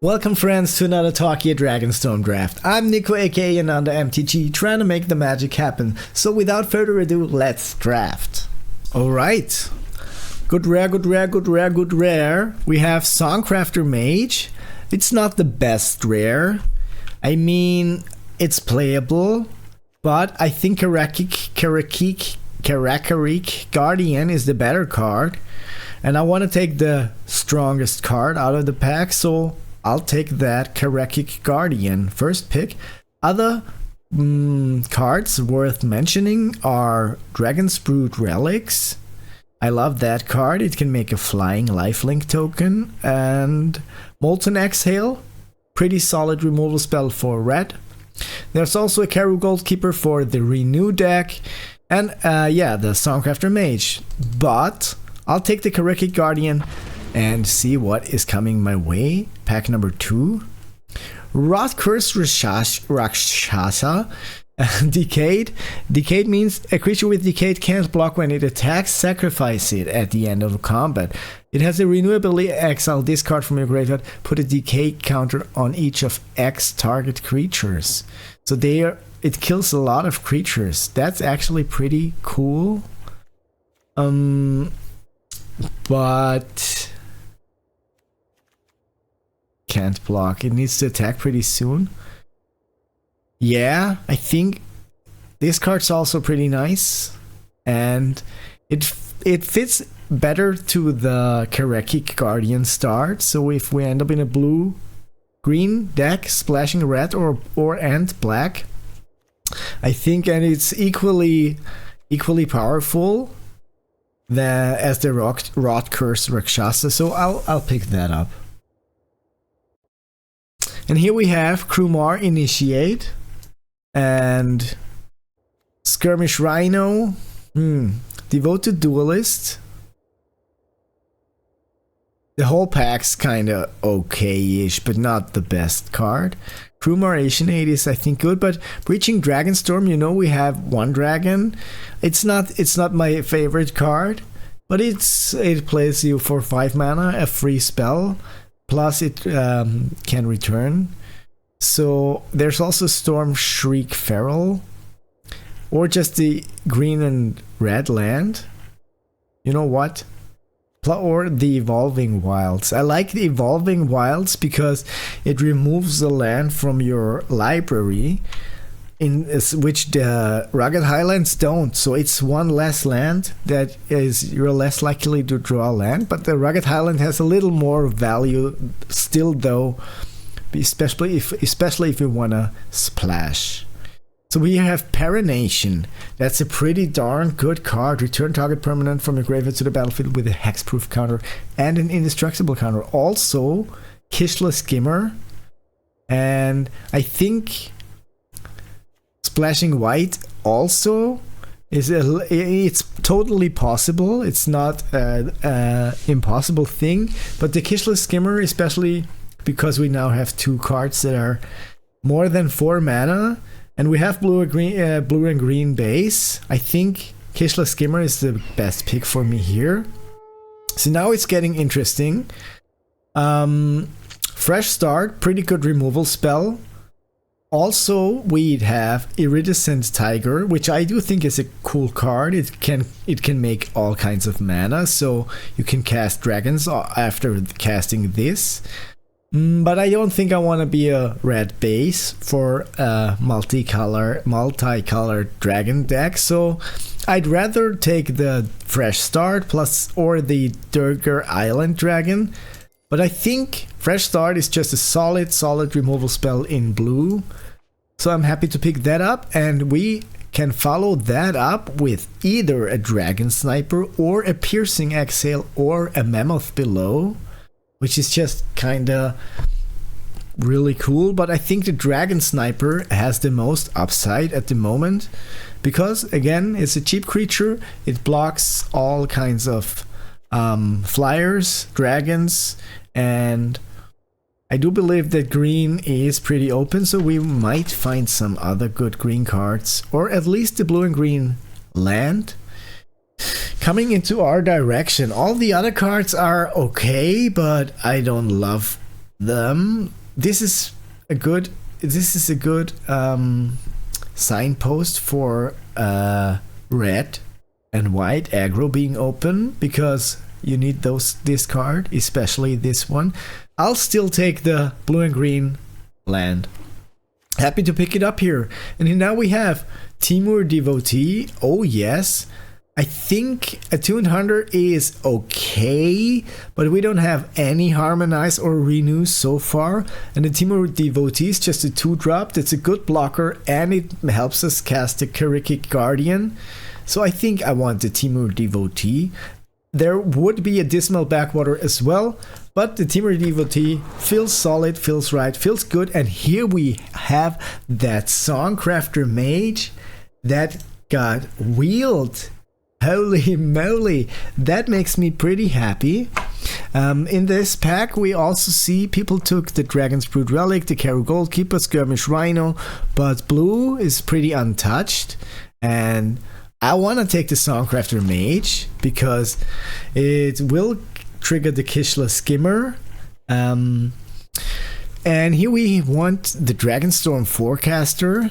Welcome friends to another Tarkir Dragonstorm Draft. I'm Nico aka Ananda MTG, trying to make the magic happen. So without further ado, let's draft. Alright. Good rare. We have Songcrafter Mage. It's not the best rare. I mean, it's playable, but I think Karakik Guardian is the better card. And I want to take the strongest card out of the pack, so I'll take that Karakik Guardian. First pick. Other cards worth mentioning are Dragon's Brood Relics. I love that card. It can make a flying lifelink token. And Molten Exhale. Pretty solid removal spell for red. There's also a Karu Goldkeeper for the Renew deck. And yeah, the Songcrafter Mage. But I'll take the Karakik Guardian and see what is coming my way. Pack number 2. Rotkur's Rakshasa. Decayed. Decayed means a creature with Decayed can't block when it attacks. Sacrifice it at the end of combat. It has a renewability. Exile this card from your graveyard. Put a Decay counter on each of X target creatures. So it kills a lot of creatures. That's actually pretty cool. But can't block. It needs to attack pretty soon. Yeah, I think this card's also pretty nice, and it fits better to the Karakik Guardian start. So if we end up in a blue-green deck, splashing red or and black, I think, and it's equally powerful as the Rotkur's Rakshasa. So I'll pick that up. And here we have Krumar Initiate and Skirmish Rhino, Devoted Duelist. The whole pack's kinda okay-ish, but not the best card. Krumar Initiate is, I think, good, but Breaching Dragonstorm, you know, we have one dragon. It's not my favorite card, but it plays you for 5 mana, a free spell. Plus it can return. So there's also Storm Shriek Feral. Or just the green and red land. You know what? Or the Evolving Wilds. I like the Evolving Wilds because it removes the land from your library, which the Rugged Highlands don't. So it's one less land that you're less likely to draw land, but the Rugged Highland has a little more value still, though, especially if you wanna splash. So we have Perenation. That's a pretty darn good card. Return target permanent from your graveyard to the battlefield with a hexproof counter and an indestructible counter. Also, Kishla Skimmer, and I think Splashing White also it's totally possible. It's not an impossible thing, but the Kishla Skimmer, especially because we now have 2 cards that are more than 4 mana, and we have blue and green base. I think Kishla Skimmer is the best pick for me here. So now it's getting interesting. Fresh Start, pretty good removal spell. Also, we have Iridescent Tiger, which I do think is a cool card. It can make all kinds of mana, so you can cast dragons after casting this. But I don't think I want to be a red base for a multicolored dragon deck, so I'd rather take the Fresh Start or the Durgar Island Dragon. But I think Fresh Start is just a solid removal spell in blue. So I'm happy to pick that up, and we can follow that up with either a Dragon Sniper or a Piercing Exhale or a Mammoth Below, which is just kinda really cool. But I think the Dragon Sniper has the most upside at the moment because, again, it's a cheap creature. It blocks all kinds of flyers, dragons, and I do believe that green is pretty open, so we might find some other good green cards, or at least the blue and green land coming into our direction. All the other cards are okay, but I don't love This is a good signpost for red and white aggro being open, because you need this card, especially this one. I'll still take the blue and green land. Happy to pick it up here. And now we have Timur Devotee. Oh yes, I think Attuned Hunter is okay, but we don't have any Harmonize or Renew so far. And the Timur Devotee is just a 2-drop. That's a good blocker, and it helps us cast the Karikik Guardian. So I think I want the Timur Devotee. There would be a Dismal Backwater as well, but the Timur Devotee feels solid, feels right, feels good. And here we have that Songcrafter Mage that got wheeled. Holy moly, that makes me pretty happy. In this pack we also see people took the Dragon's Brood Relic, the Karu Goldkeeper, Skirmish Rhino, but blue is pretty untouched. And I want to take the Songcrafter Mage because it will trigger the Kishla Skimmer. And here we want the Dragonstorm Forecaster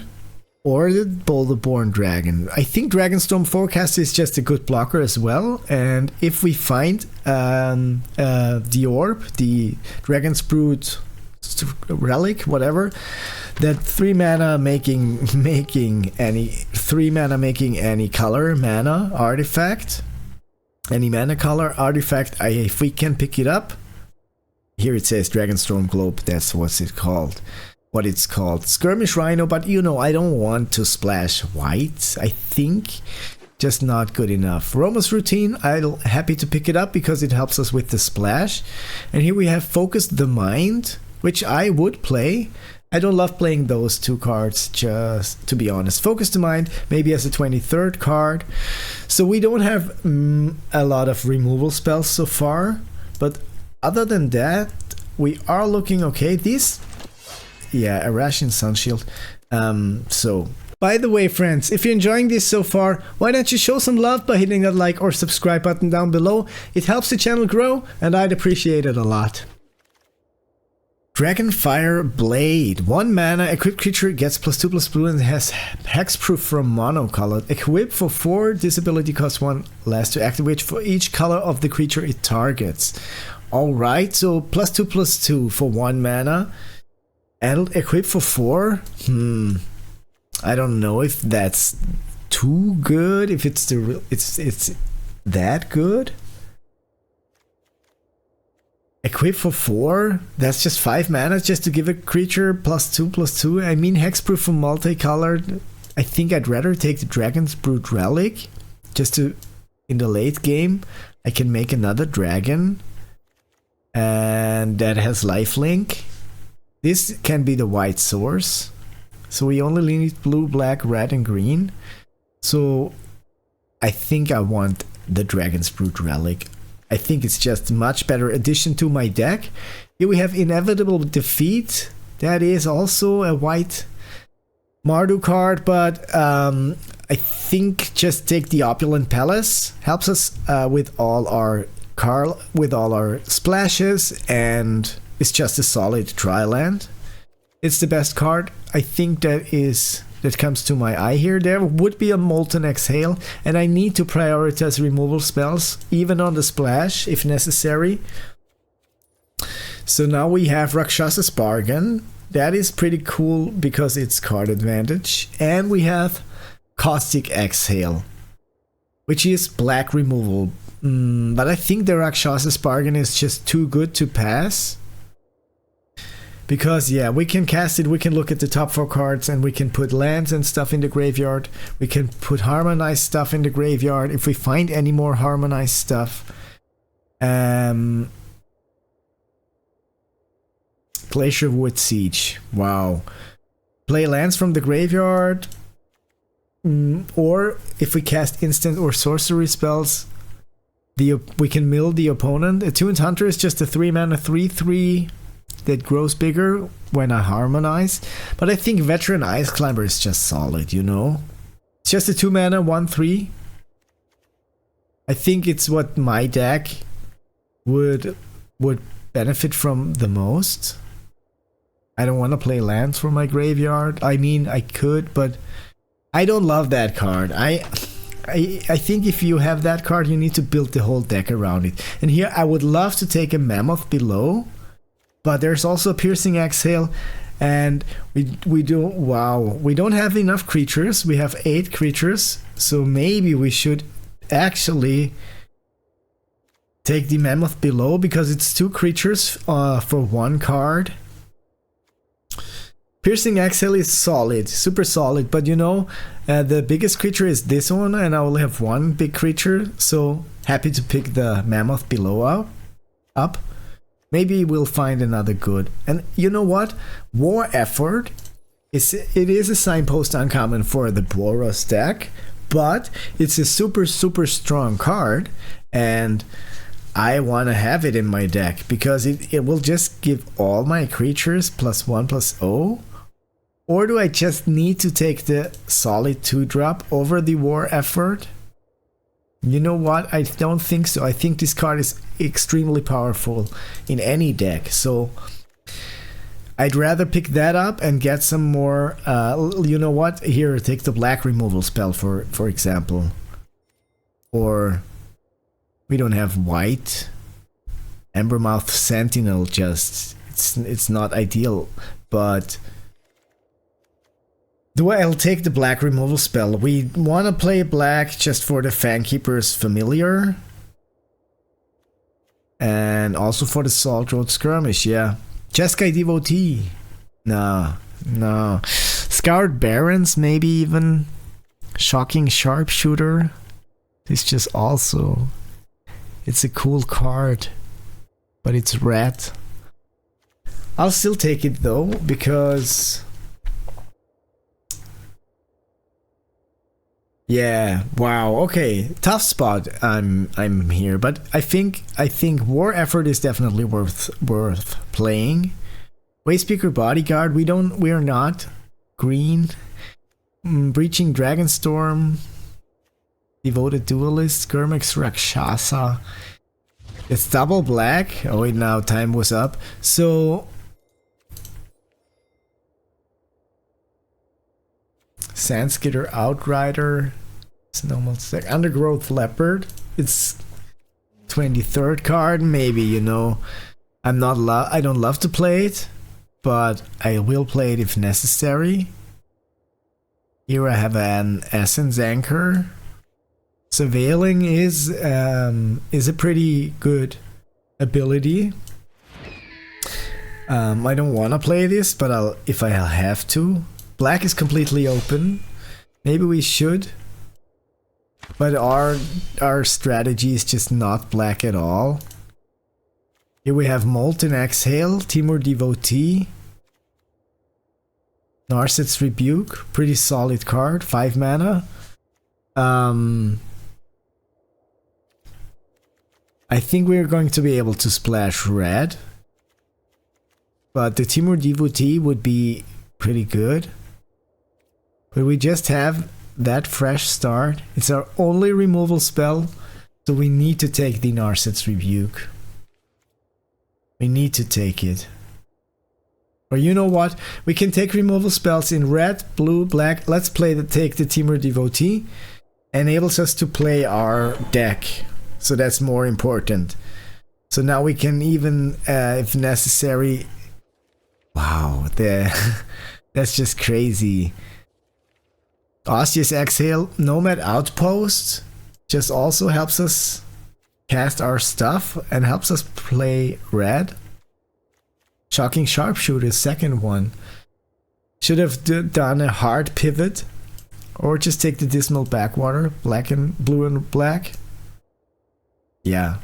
or the Boulderborn Dragon. I think Dragonstorm Forecaster is just a good blocker as well. And if we find the orb, the Dragon's Brood Relic, whatever, that 3 mana making any color mana artifact, any mana color artifact, if we can pick it up. Here it says Dragonstorm Globe, that's what it's called. Skirmish Rhino, but you know, I don't want to splash white. I think just not good enough. Roma's Routine, I'm happy to pick it up because it helps us with the splash. And here we have Focus the Mind, which I would play. I don't love playing those 2 cards, just to be honest. Focus the Mind, maybe as a 23rd card. So we don't have a lot of removal spells so far, but other than that, we are looking okay. These, yeah, Arashian Sunshield. So, by the way, friends, if you're enjoying this so far, why don't you show some love by hitting that like or subscribe button down below? It helps the channel grow, and I'd appreciate it a lot. Dragonfire Blade. 1 mana, equipped creature gets +2/+2 and has hexproof from monocolored. Equipped for 4, this ability costs 1 less to activate for each color of the creature it targets. Alright, so +2/+2 for 1 mana. And equipped for 4? I don't know if that's too good, if it's it's that good. Equip for 4? That's just 5 mana just to give a creature +2/+2. I mean, hexproof for multicolored. I think I'd rather take the Dragon's Brood Relic. Just to, in the late game, I can make another dragon. And that has lifelink. This can be the white source. So we only need blue, black, red, and green. So I think I want the Dragon's Brood Relic. I think it's just a much better addition to my deck. Here we have Inevitable Defeat. That is also a white Mardu card, but I think just take the Opulent Palace. Helps us with all our splashes, and it's just a solid tri-land. It's the best card. I think that comes to my eye here. There would be a Molten Exhale, and I need to prioritize removal spells, even on the splash, if necessary. So now we have Rakshasa's Bargain. That is pretty cool because it's card advantage. And we have Caustic Exhale, which is black removal. But I think the Rakshasa's Bargain is just too good to pass. Because, yeah, we can cast it, we can look at the top 4 cards, and we can put lands and stuff in the graveyard. We can put harmonized stuff in the graveyard if we find any more harmonized stuff. Glacier Wood Siege. Wow. Play lands from the graveyard. Or if we cast instant or sorcery spells, we can mill the opponent. Attuned Hunter is just a 3 mana 3/3 that grows bigger when I harmonize. But I think Veteran Ice Climber is just solid, you know? It's just a 2 mana 1/3. I think it's what my deck would benefit from the most. I don't want to play lands for my graveyard. I mean, I could, but I don't love that card. I think if you have that card, you need to build the whole deck around it. And here I would love to take a Mammoth below, but there's also a Piercing Exhale, and we don't have enough creatures. We have 8 creatures, so maybe we should actually take the Mammoth below, because it's 2 creatures for 1 card. Piercing Exhale is solid, super solid, but you know, the biggest creature is this one, and I only have 1 big creature, so happy to pick the Mammoth below up. Maybe we'll find another good. And you know what? War Effort, it is a signpost uncommon for the Boros deck, but it's a super, super strong card, and I want to have it in my deck, because it will just give all my creatures +1/+0. Or do I just need to take the solid 2-drop over the War Effort? You know what? I don't think so. I think this card is extremely powerful in any deck. So I'd rather pick that up and get some more... you know what? Here, take the black removal spell, for example. Or we don't have white. Embermouth Sentinel just... It's not ideal, but... I'll take the black removal spell. We want to play black just for the Fangkeeper's Familiar. And also for the Salt Road Skirmish, yeah. Jeskai Devotee. No. Scoured Barons, maybe even. Shocking Sharpshooter. It's just also... It's a cool card. But it's red. I'll still take it though, because... Yeah, wow, okay. Tough spot I'm here, but I think War Effort is definitely worth playing. Wayspeaker Bodyguard, we are not. Green. Breaching Dragonstorm. Devoted Duelist, Gurmix Rakshasa. It's double black. Oh wait, now time was up. So Sandskitter Outrider, Snowman Stack, Undergrowth Leopard. It's 23rd card, maybe, you know. I don't love to play it, but I will play it if necessary. Here I have an Essence Anchor. Surveilling is a pretty good ability. I don't want to play this, but if I have to. Black is completely open. Maybe we should. But our strategy is just not black at all. Here we have Molten Exhale, Timur Devotee. Narset's Rebuke, pretty solid card, 5 mana. I think we're going to be able to splash red. But the Timur Devotee would be pretty good. But we just have that fresh start. It's our only removal spell, so we need to take the Narset's Rebuke. We need to take it. Or you know what? We can take removal spells in red, blue, black. Let's take the Timur Devotee. Enables us to play our deck. So that's more important. So now we can even, if necessary... Wow, that's just crazy. Osseous Exhale, Nomad Outpost just also helps us cast our stuff and helps us play red. Shocking Sharpshooter, second one. Should have done a hard pivot, or just take the Dismal Backwater, blue and black. Yeah.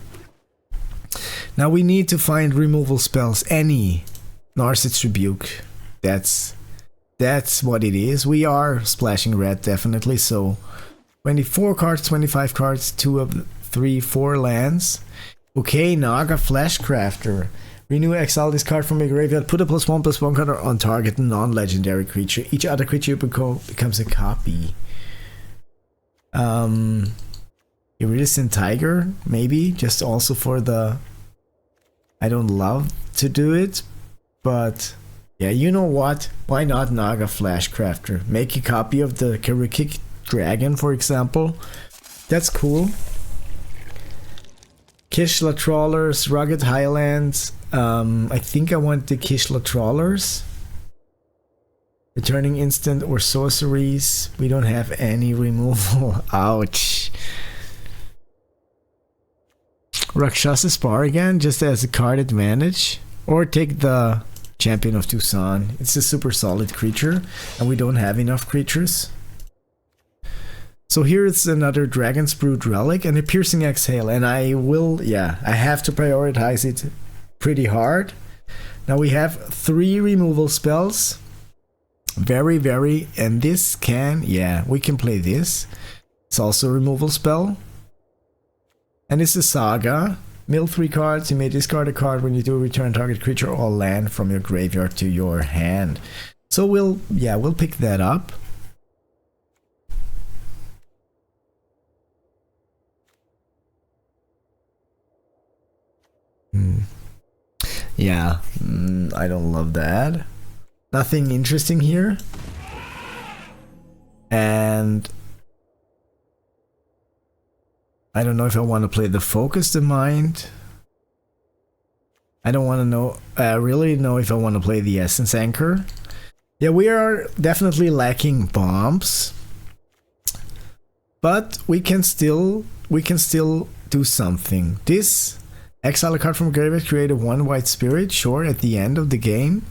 Now we need to find removal spells. Any Narset's Rebuke. That's what it is. We are splashing red, definitely. So 24 cards, 25 cards, 2 of 3, 4 lands. Okay, Naga Fleshcrafter. Renew, exile this card from your graveyard. Put a +1/+1 card on target non-legendary creature. Each other creature becomes a copy. Iridescent Tiger, maybe, just also for the I don't love to do it, but yeah, you know what? Why not Naga Flashcrafter? Make a copy of the Tarkir Dragon, for example. That's cool. Kishla Trawlers, Rugged Highlands. I think I want the Kishla Trawlers. Returning instant or sorceries. We don't have any removal. Ouch. Rakshasa Spar again, just as a card advantage. Or take the Champion of Tucson. It's a super solid creature, and we don't have enough creatures. So here is another Dragon's Brood Relic and a Piercing Exhale, and I have to prioritize it pretty hard. Now we have 3 removal spells. And this can, we can play this. It's also a removal spell. And it's a Saga. Mill 3 cards, you may discard a card when you do return target creature or land from your graveyard to your hand. So we'll pick that up. I don't love that. Nothing interesting here. And I don't know if I want to play the Focus the Mind. I don't want to know, really know if I want to play the Essence Anchor. Yeah, we are definitely lacking bombs. But we can still do something. This exile a card from graveyard, create a 1 white spirit, sure, at the end of the game.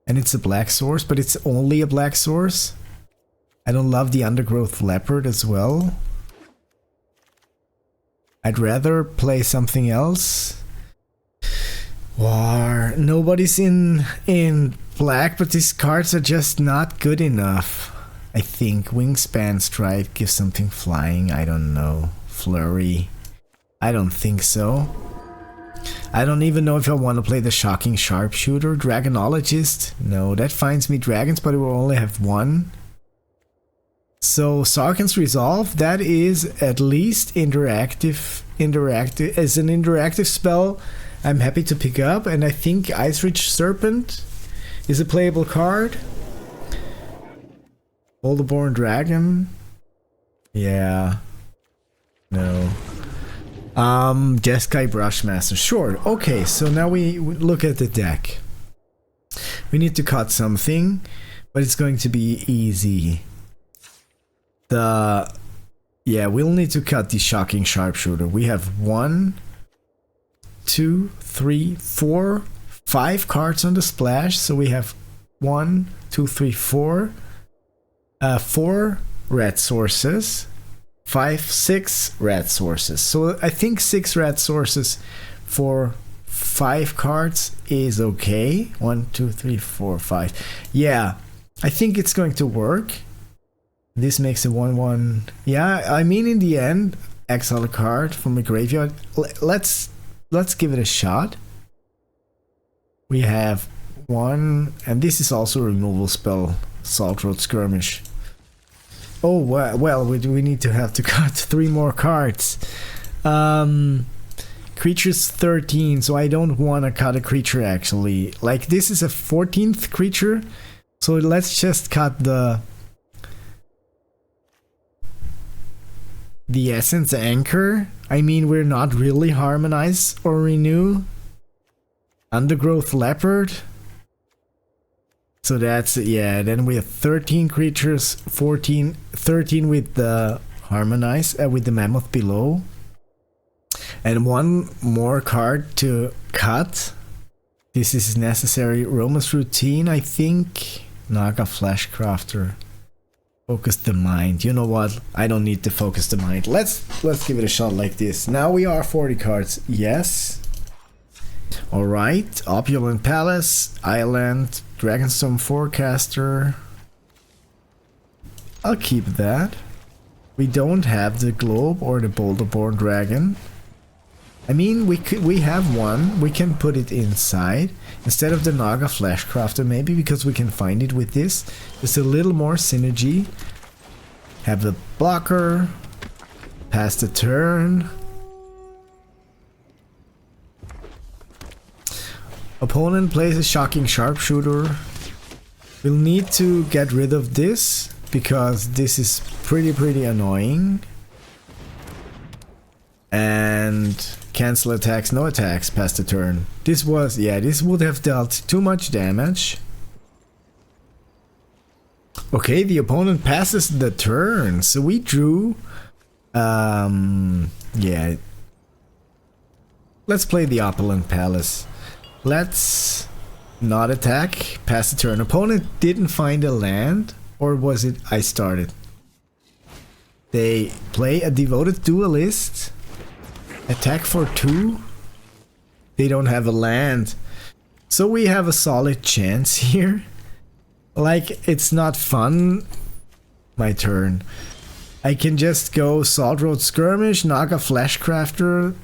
And it's a black source, but it's only a black source. I don't love the Undergrowth Leopard as well. I'd rather play something else. War. Nobody's in black, but these cards are just not good enough. I think Wingspan Strike gives something flying. I don't know. Flurry. I don't think so. I don't even know if I want to play the Shocking Sharpshooter. Dragonologist. No, that finds me dragons, but it will only have 1. So Sarkhan's Resolve, that is at least interactive as an interactive spell. I'm happy to pick up, and I think Ice Ridge Serpent is a playable card. Boulderborn Dragon. Yeah. No. Jeskai Brushmaster. Sure. Okay, so now we look at the deck. We need to cut something, but it's going to be easy. We'll need to cut the Shocking Sharpshooter. We have 1, 2, 3, 4, 5 cards on the splash. So we have 1, 2, 3, 4. 4 red sources. 5, 6 red sources. So I think 6 red sources for 5 cards is okay. 1, 2, 3, 4, 5. Yeah, I think it's going to work. This makes a 1/1. Yeah, I mean, in the end, exile a card from a graveyard. Let's give it a shot. We have 1, and this is also a removal spell. Salt Road Skirmish. Oh well, we need to have to cut 3 more cards. Creatures 13, so I don't want to cut a creature actually. Like, this is a 14th creature, so let's just cut the Essence Anchor. I mean, we're not really Harmonize or Renew. Undergrowth Leopard. So that's, yeah, then we have 13 creatures, 13 with the Harmonize, with the Mammoth below. And 1 more card to cut. This is necessary. Roma's Routine, I think. Naga Flashcrafter. Focus the Mind. You know what? I don't need to focus the mind. Let's give it a shot like this. Now we are 40 cards. Yes. Alright. Opulent Palace. Island. Dragonstrom Forecaster. I'll keep that. We don't have the Globe or the Boulderborn Dragon. I mean, we have 1. We can put it inside instead of the Naga Flashcrafter, maybe, because we can find it with this. Just a little more synergy. Have the blocker. Pass the turn. Opponent plays a shocking sharpshooter. We'll need to get rid of this because this is pretty annoying. And cancel attacks, no attacks past the turn. This was, yeah, this would have dealt too much damage. Okay, the opponent passes the turn, so we drew. Yeah. Let's play the Opulent Palace. Let's not attack, pass the turn. Opponent didn't find a land, or was it I started? They play a Devoted Duelist. Attack for 2. They don't have a land. So we have a solid chance here. Like, it's not fun. My turn. I can just go Salt Road Skirmish, Naga Fleshcrafter.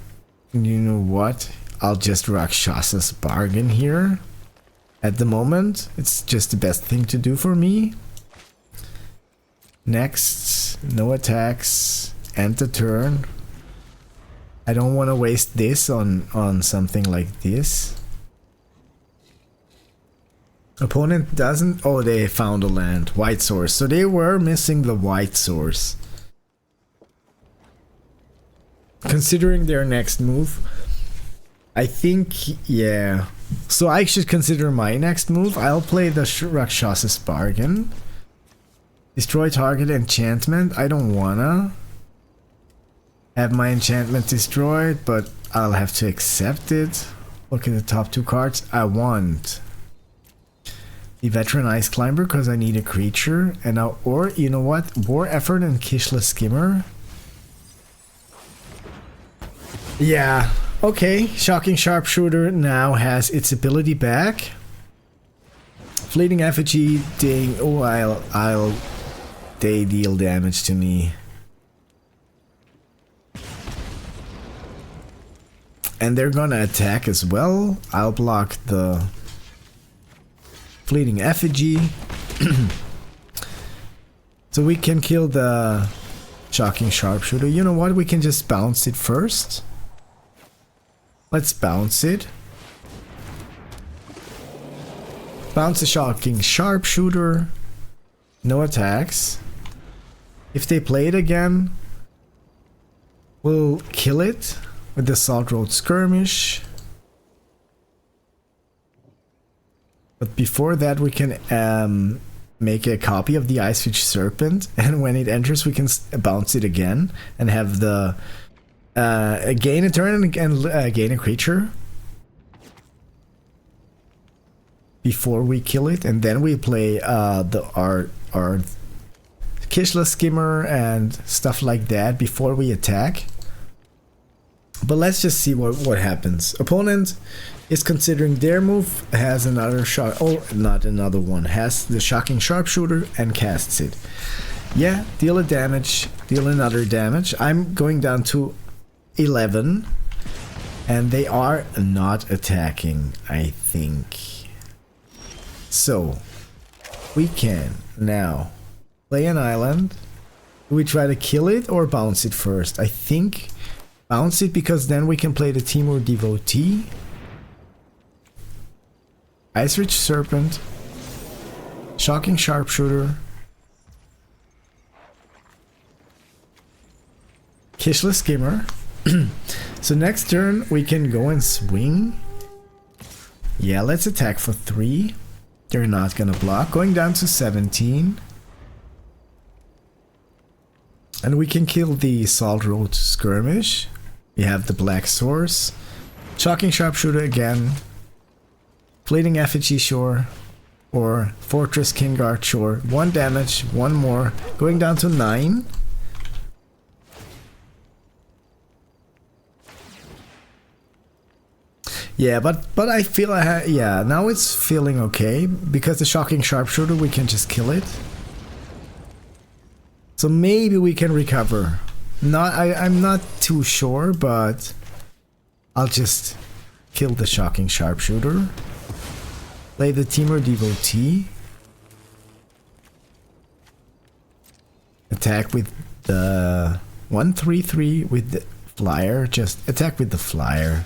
You know what? I'll just Rakshasa's Bargain here. At the moment, it's just the best thing to do for me. Next, no attacks. End the turn. I don't want to waste this on something like this. Opponent doesn't... Oh, they found a land. White source. So they were missing the white source. Considering their next move, I think, yeah. So I should consider my next move. I'll play the Rakshasa's Bargain. Destroy target enchantment. I don't wanna have my enchantment destroyed, but I'll have to accept it. Look at the top 2 cards. I want the Veteran Ice Climber because I need a creature. And now, or you know what? War Effort and Kishla Skimmer. Yeah, okay. Shocking Sharpshooter now has its ability back. Fleeting Effigy, ding. Oh, they deal damage to me. And they're gonna attack as well. I'll block the Fleeting Effigy. So we can kill the Shocking Sharpshooter. You know what? We can just bounce it first. Let's bounce it. Bounce the Shocking Sharpshooter. No attacks. If they play it again, we'll kill it with the Salt Road Skirmish. But before that, we can make a copy of the Icefish Serpent, and when it enters, we can bounce it again and have the gain a turn and gain a creature before we kill it, and then we play our Kishla Skimmer and stuff like that before we attack. But let's just see what happens. Opponent is considering their move, has another shot. Oh, not another one. Has the Shocking Sharpshooter and casts it. Yeah, deal a damage, deal another damage. I'm going down to 11, and they are not attacking, I think. So we can now play an island. Do we try to kill it or bounce it first? I think bounce it, because then we can play the Timur Devotee. Icefish Serpent, Shocking Sharpshooter, Kishla Skimmer. So next turn we can go and swing. Yeah, let's attack for 3. They're not gonna block. Going down to 17. And we can kill the Salt Road Skirmish. We have the Black Source. Shocking Sharpshooter again. Fleeting Effigy Shore. Or Fortress Kingguard Shore. 1 damage, 1 more. Going down to 9. Yeah, but I feel yeah, now it's feeling okay, because the Shocking Sharpshooter, we can just kill it. So maybe we can recover. I'm not too sure, but I'll just kill the Shocking Sharpshooter. Play the Timur Devotee. Attack with the 1/3/3 with the flyer. Just attack with the flyer.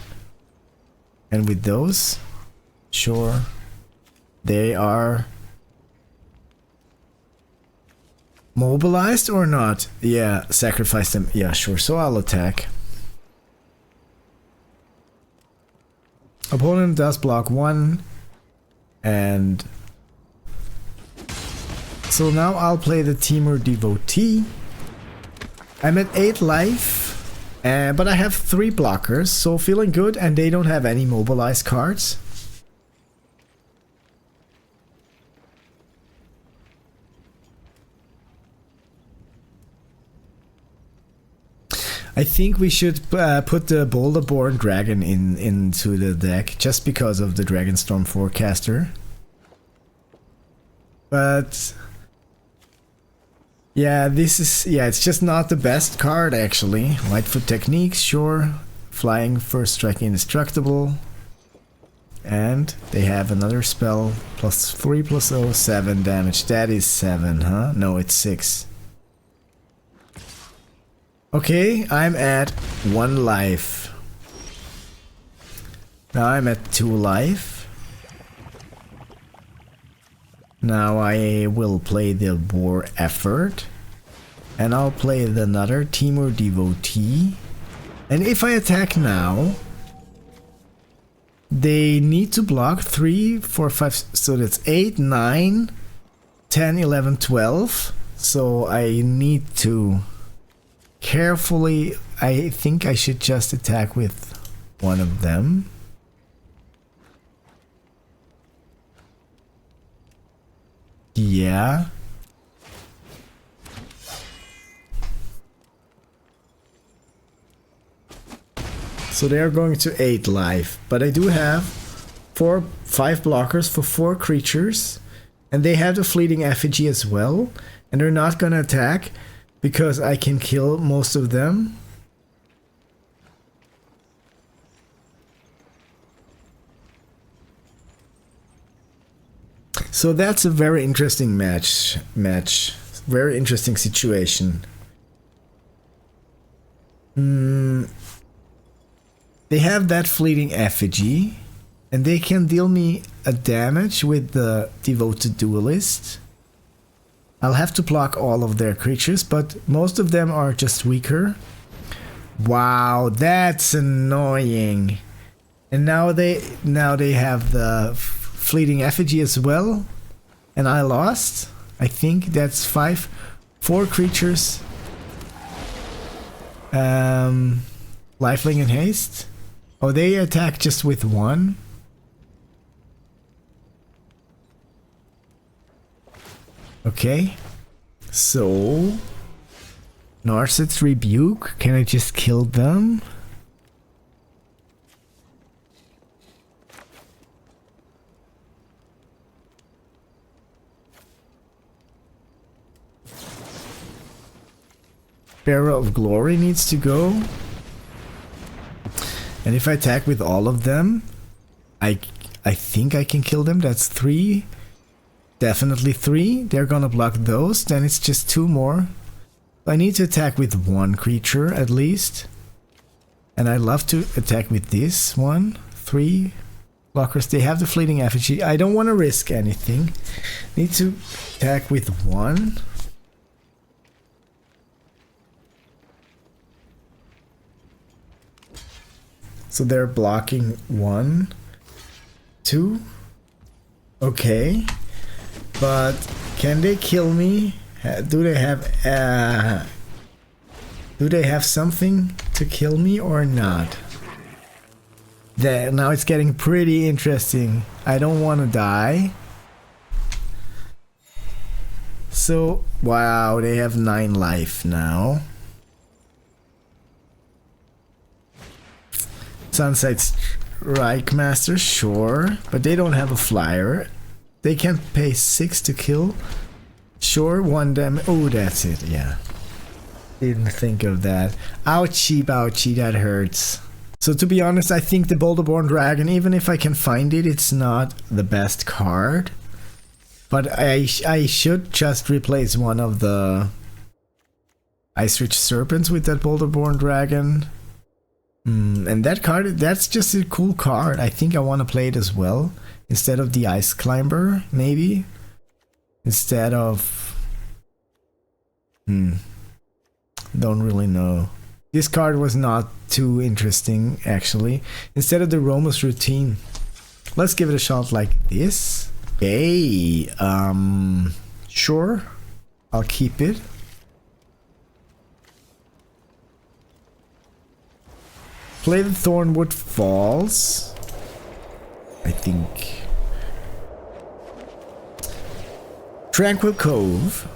And with those, Sure. They are mobilized or not? Yeah, sacrifice them. Yeah, sure. So I'll attack. Opponent does block 1. And so now I'll play the Temur Devotee. I'm at 8 life, but I have 3 blockers, so feeling good, and they don't have any mobilized cards. I think we should put the Boulderborn Dragon into the deck, just because of the Dragonstorm Forecaster. But yeah, it's just not the best card actually. Lightfoot Techniques, sure. Flying, first strike indestructible. And they have another spell, +3 +0, 7 damage. That is 7, huh? No, it's 6. Okay, I'm at 1 life. Now I'm at 2 life. Now I will play the War Effort. And I'll play another Temur Devotee. And if I attack now, they need to block 3, 4, 5, so that's 8, 9, 10, 11, 12. So I need to carefully, I think I should just attack with one of them. Yeah. So they are going to 8 life, but I do have 5 blockers for 4 creatures, and they have the Fleeting Effigy as well, and they're not gonna attack because I can kill most of them. So that's a very interesting match. Very interesting situation. They have that Fleeting Effigy, and they can deal me a damage with the Devoted Duelist. I'll have to block all of their creatures, but most of them are just weaker. Wow, that's annoying. And now they have the Fleeting Effigy as well, and I lost. I think that's 4 creatures. Lifelink and haste. Oh, they attack just with 1. Okay. So Narset's Rebuke. Can I just kill them? Barrel of Glory needs to go. And if I attack with all of them, I think I can kill them. That's 3. Definitely 3. They're gonna block those. Then it's just 2 more. I need to attack with 1 creature at least. And I love to attack with this one. 3 blockers. They have the Fleeting Effigy. I don't want to risk anything. Need to attack with 1. So they're blocking 1, 2. Okay. But can they kill me? Do they have something to kill me or not? Now it's getting pretty interesting. I don't want to die. So, wow, they have 9 life now. Sunset Strike Master, sure, but they don't have a flyer. They can pay 6 to kill. Sure, 1 damage. Oh, that's it, yeah. Didn't think of that. Ouchie, ouchie, that hurts. So to be honest, I think the Boulderborn Dragon, even if I can find it, it's not the best card. But I should just replace one of the Ice Rich Serpents with that Boulderborn Dragon. And that card, that's just a cool card. I think I want to play it as well. Instead of the Ice Climber, maybe? Instead of... Don't really know. This card was not too interesting, actually. Instead of the Romus Routine. Let's give it a shot like this. Okay, sure. I'll keep it. Play the Thornwood Falls. I think. Tranquil Cove.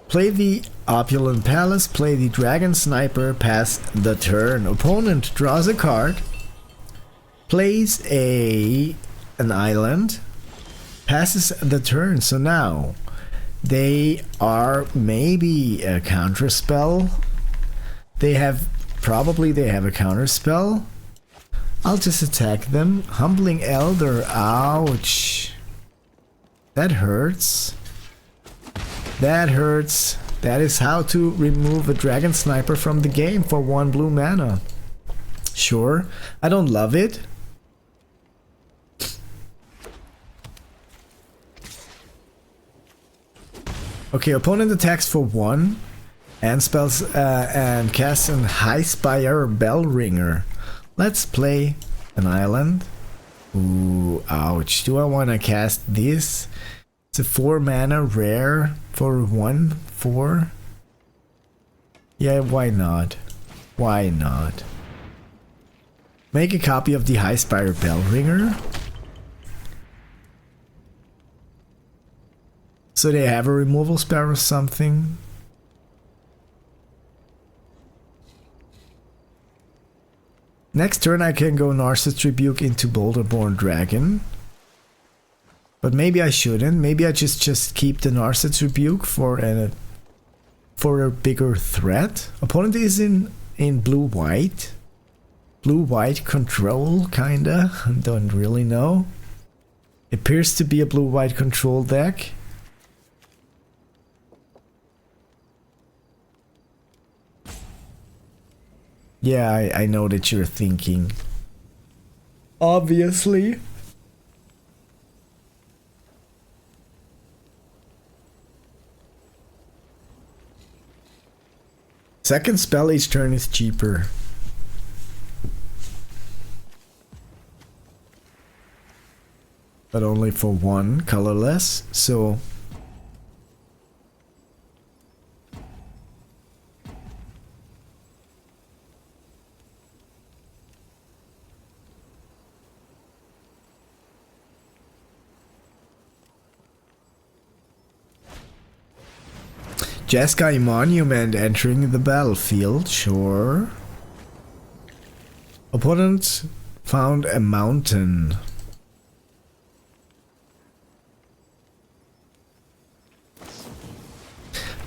Play the Opulent Palace. Play the Dragon Sniper. Pass the turn. Opponent draws a card. Plays an island. Passes the turn. So now they are maybe a counter spell. They have a counter spell. I'll just attack them. Humbling Elder. Ouch. That hurts. That hurts. That is how to remove a Dragon Sniper from the game for 1 blue mana. Sure. I don't love it. Okay, opponent attacks for 1 and spells and casts an High Spire Bellringer. Let's play an island. Ooh, ouch. Do I want to cast this? It's a 4 mana rare for 1/4. Yeah, why not? Why not? Make a copy of the High Spire Bellringer. So they have a removal spell or something. Next turn I can go Narset's Rebuke into Boulderborn Dragon. But maybe I shouldn't. Maybe I just keep the Narset's Rebuke for a bigger threat. Opponent is in blue-white. Blue-white control, kinda. Don't really know. Appears to be a blue-white control deck. Yeah, I know that you're thinking. Obviously. Second spell each turn is cheaper. But only for 1, colorless, so... Jeskai Monument entering the battlefield, sure. Opponent found a mountain.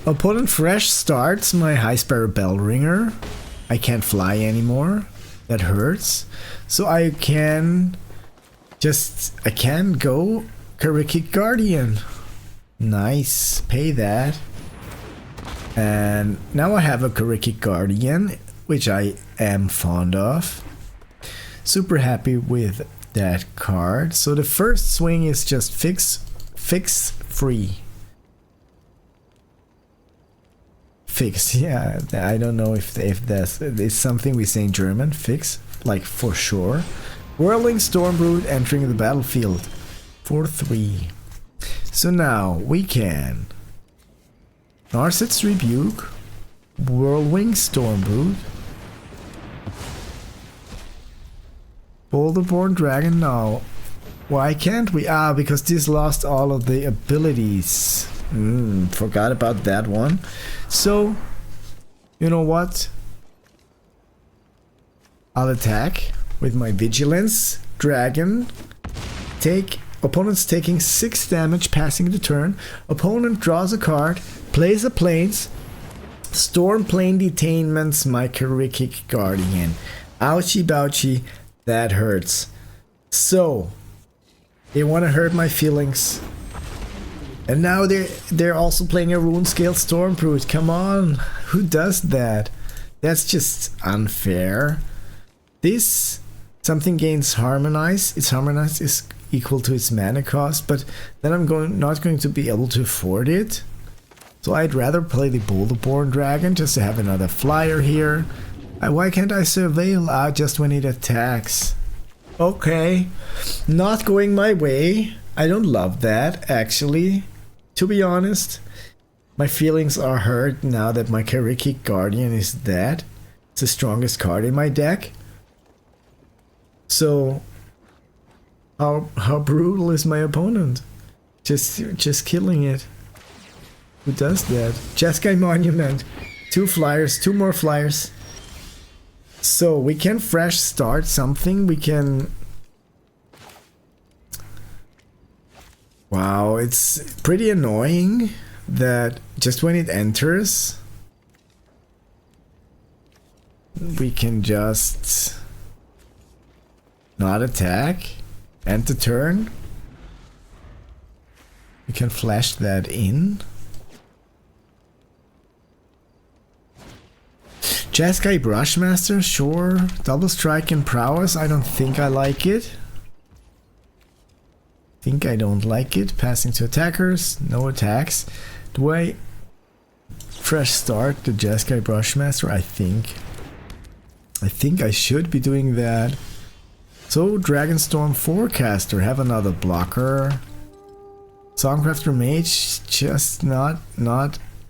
Opponent fresh starts my High Spire Bellringer. I can't fly anymore. That hurts. So I can go Karikik Guardian. Nice. Pay that. And now I have a Karikik Guardian, which I am fond of. Super happy with that card. So the first swing is just fix free. Fix, yeah, I don't know if that's it's something we say in German. Fix, like for sure. Whirling Stormbrood entering the battlefield for 3. So now we can Narset's Rebuke, Whirlwind Stormbrood, Boulderborn Dragon. Now, why can't we? Because this lost all of the abilities. Forgot about that one. So, you know what? I'll attack with my Vigilance Dragon. Opponent's taking 6 damage, passing the turn. Opponent draws a card, plays a plains. Storm Plane Detainments my Karikik Guardian. Ouchie bouchie, that hurts. So, they want to hurt my feelings. And now they're also playing a Runescale Stormbrood. Come on, who does that? That's just unfair. This something gains Harmonize. Its Harmonize is equal to its mana cost, but then I'm not going to be able to afford it. So I'd rather play the Boulderborn Dragon just to have another flyer here. Why can't I surveil just when it attacks? Okay, not going my way. I don't love that, actually, to be honest. My feelings are hurt now that my Kariki Guardian is dead. It's the strongest card in my deck. So, how brutal is my opponent? Just killing it. Who does that? Jeskai Monument. 2 flyers, 2 more flyers. So we can fresh start something. We can... Wow, it's pretty annoying that just when it enters, we can just not attack, end the turn. We can flash that in. Jeskai Brushmaster, sure. Double strike and prowess, I don't think I like it. I don't like it. Passing to attackers, no attacks. Do I fresh start the Jeskai Brushmaster? I think I should be doing that. So Dragonstorm Forecaster, have another blocker. Songcrafter Mage, just not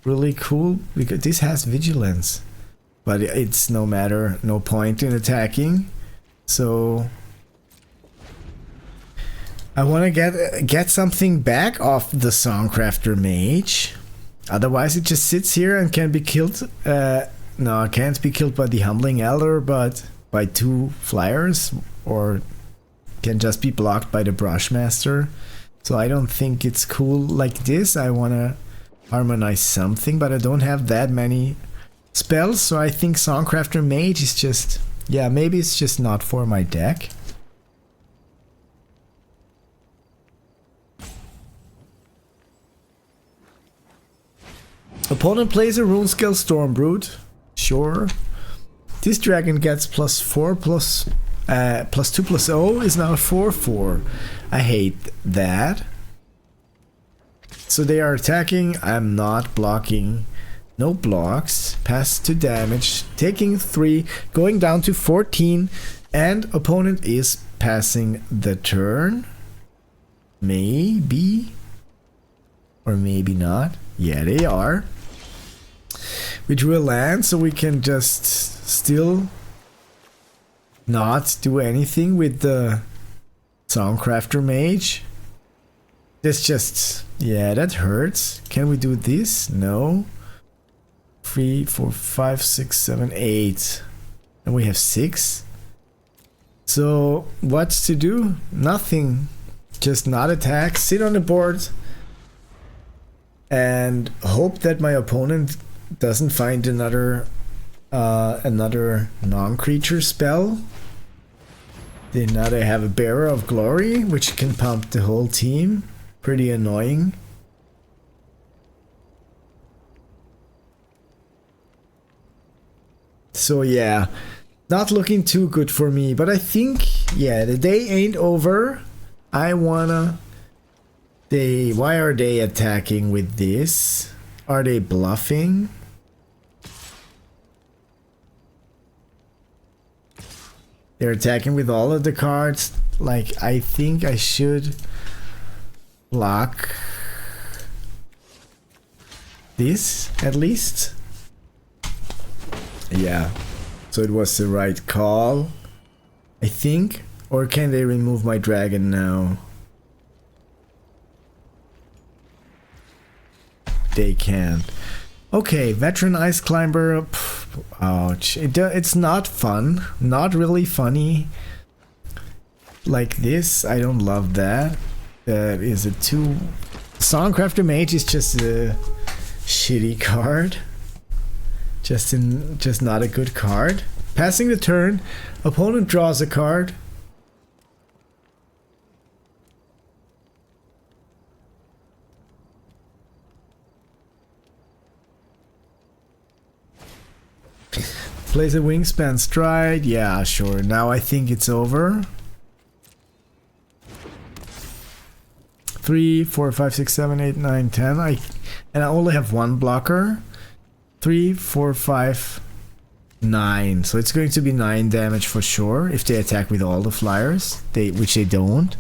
really cool because this has vigilance. But it's no matter, no point in attacking. So I want to get something back off the Songcrafter Mage. Otherwise it just sits here and can be killed. No, it can't be killed by the Humbling Elder, but by 2 flyers, or can just be blocked by the Brushmaster. So I don't think it's cool like this. I want to harmonize something, but I don't have that many spells, so I think Songcrafter Mage is just... yeah, maybe it's just not for my deck. Opponent plays a Runescale Stormbrute. Sure. This dragon gets +4 plus +2/+0 is now 4/4. I hate that. So they are attacking. I'm not blocking. No blocks. Pass to damage. Taking 3. Going down to 14. And opponent is passing the turn. Maybe. Or maybe not. Yeah, they are. We drew a land, so we can just still not do anything with the Songcrafter Mage. This just... yeah, that hurts. Can we do this? No. 3, 4, 5, 6, 7, 8. And we have 6. So, what's to do? Nothing. Just not attack, sit on the board, and hope that my opponent doesn't find another non-creature spell. Then now they have a Bearer of Glory, which can pump the whole team. Pretty annoying. So yeah, not looking too good for me, but I think, yeah, the day ain't over. I wanna... why are they attacking with this? Are they bluffing? They're attacking with all of the cards. Like, I think I should block this, at least. Yeah. So it was the right call, I think. Or can they remove my dragon now? They can't. Okay, Veteran Ice Climber. Pff, ouch. It's not fun. Not really funny. Like this. I don't love that. That is a 2. Songcrafter Mage is just a shitty card. Just not a good card. Passing the turn. Opponent draws a card. Plays a Wingspan Stride. Yeah, sure. Now I think it's over. 3, 4, 5, 6, 7, 8, 9, 10. And I only have one blocker. 3, 4, 5, 9. So it's going to be 9 damage for sure if they attack with all the flyers. Which I don't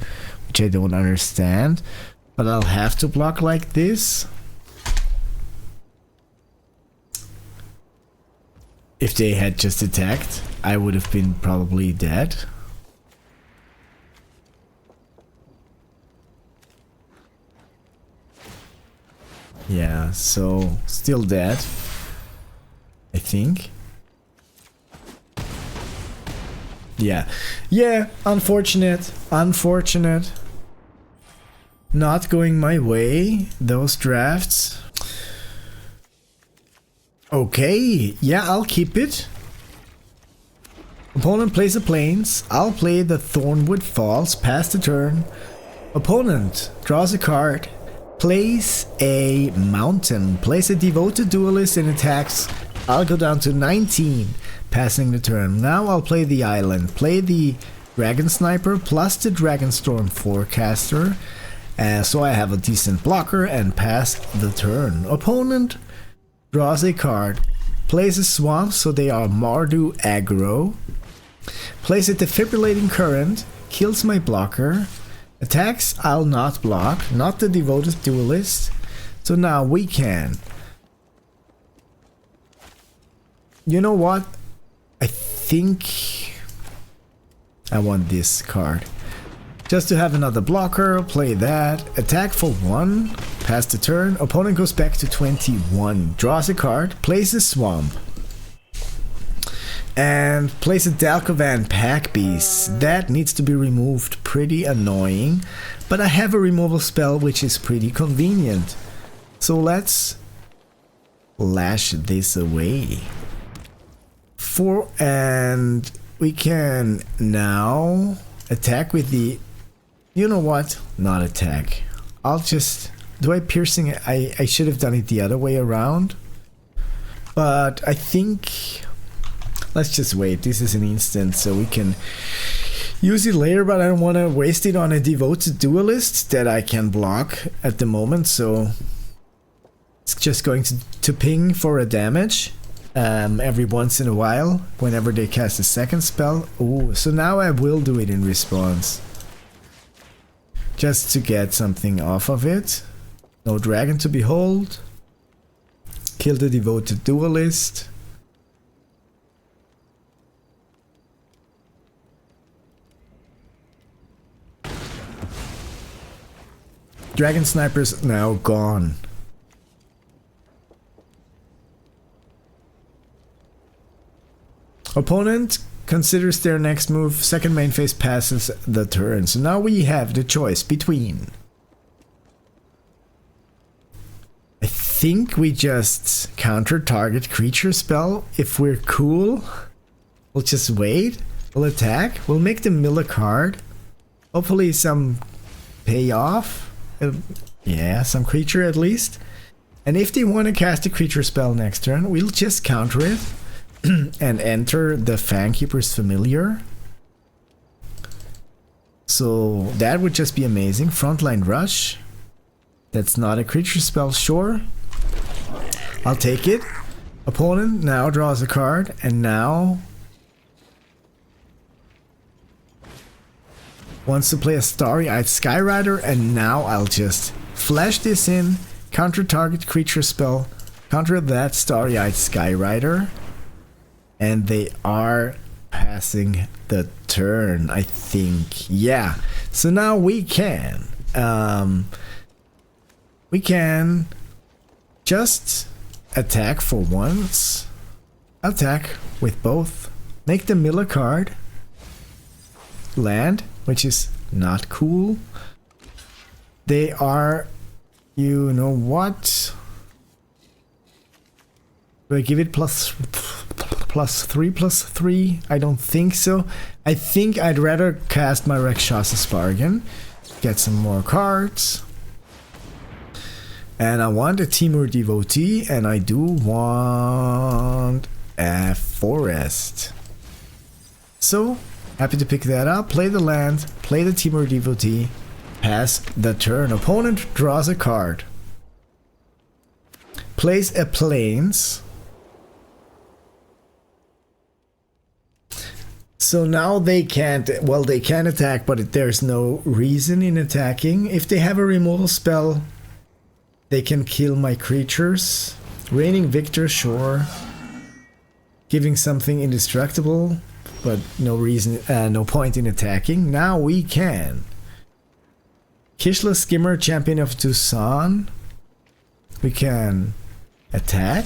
understand. But I'll have to block like this. If they had just attacked, I would have been probably dead. Yeah, so still dead, I think. Yeah, unfortunate. Not going my way, those drafts. Okay, yeah, I'll keep it. Opponent plays the plains. I'll play the Thornwood Falls, pass the turn. Opponent draws a card. Plays a mountain, plays a devoted duelist and attacks. I'll go down to 19, passing the turn. Now I'll play the island, play the Dragon Sniper plus the Dragonstorm Forecaster. So I have a decent blocker and pass the turn. Opponent draws a card, plays a swamp, so they are Mardu aggro. Plays a defibrillating current, kills my blocker. Attacks, I'll not block, not the devoted duelist. So now we can. You know what? I think I want this card. Just to have another blocker, play that. Attack for 1, pass the turn. Opponent goes back to 21. Draws a card, plays a swamp. And plays a Dalkovan Pack Beast. That needs to be removed, pretty annoying. But I have a removal spell which is pretty convenient. So let's lash this away. And we can now attack with the... You know what? Not attack. I'll just... Do I piercing it? I should have done it the other way around. But I think... Let's just wait. This is an instant, so we can use it later, but I don't want to waste it on a devoted duelist that I can block at the moment, so it's just going to ping for a damage every once in a while, whenever they cast a second spell. Ooh, so now I will do it in response. Just to get something off of it. No dragon to behold. Kill the devoted duelist. Dragon Sniper's now gone. Opponent considers their next move, second main phase passes the turn. So now we have the choice between... I think we just counter target creature spell. If we're cool, we'll just wait. We'll attack. We'll make the mill a card. Hopefully some payoff. Yeah, some creature at least. And if they want to cast a creature spell next turn, we'll just counter it and enter the Fangkeeper's Familiar. So that would just be amazing. Frontline Rush. That's not a creature spell, sure. I'll take it. Opponent now draws a card, and now wants to play a Starry-Eyed Skyrider, and now I'll just flash this in, counter target creature spell, counter that Starry-Eyed Skyrider, and they are passing the turn, I think. Yeah, so now we can just attack for once, attack with both, make the mill a card, land, which is not cool. They are, you know what? Do I give it plus 3/3? I don't think so. I think I'd rather cast my Rakshas's Bargain, get some more cards. And I want a Timur Devotee, and I do want a Forest. So, happy to pick that up, play the land, play the Timur Devotee, Pass the turn. Opponent draws a card. Plays a plains. So now they can't, well, they can attack, but there's no reason in attacking. If they have a removal spell, they can kill my creatures. Reigning victor, sure. Giving something indestructible, but no reason, no point in attacking. Now we can. Kishla Skimmer, Champion of Tucson. We can attack.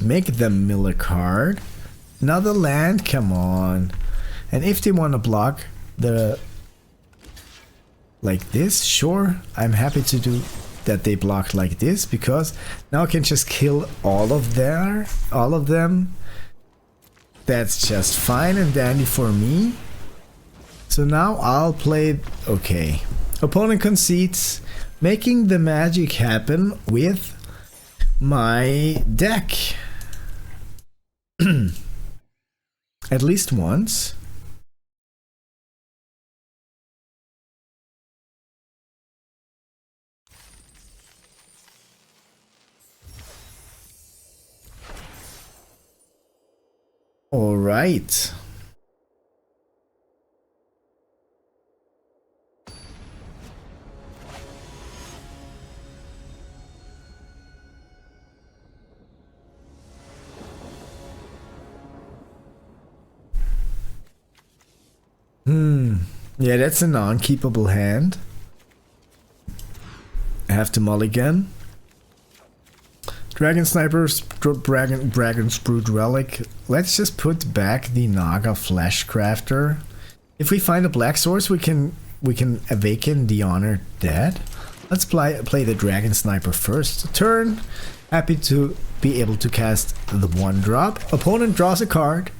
Make them mill a card. Another land, come on. And if they want to block the... like this, sure. I'm happy to do that they block like this, because now I can just kill all of them. That's just fine and dandy for me. So now I'll play... okay. Opponent concedes, making the magic happen with my deck. At least once. All right. Yeah, that's a non-keepable hand. I have to mulligan. Dragon Snipers, Dragon's Brood Relic. Let's just put back the Naga Flesh Crafter. If we find a black source, we can awaken the Honored Dead. Let's play the Dragon Sniper first. Turn. Happy to be able to cast the 1-drop. Opponent draws a card.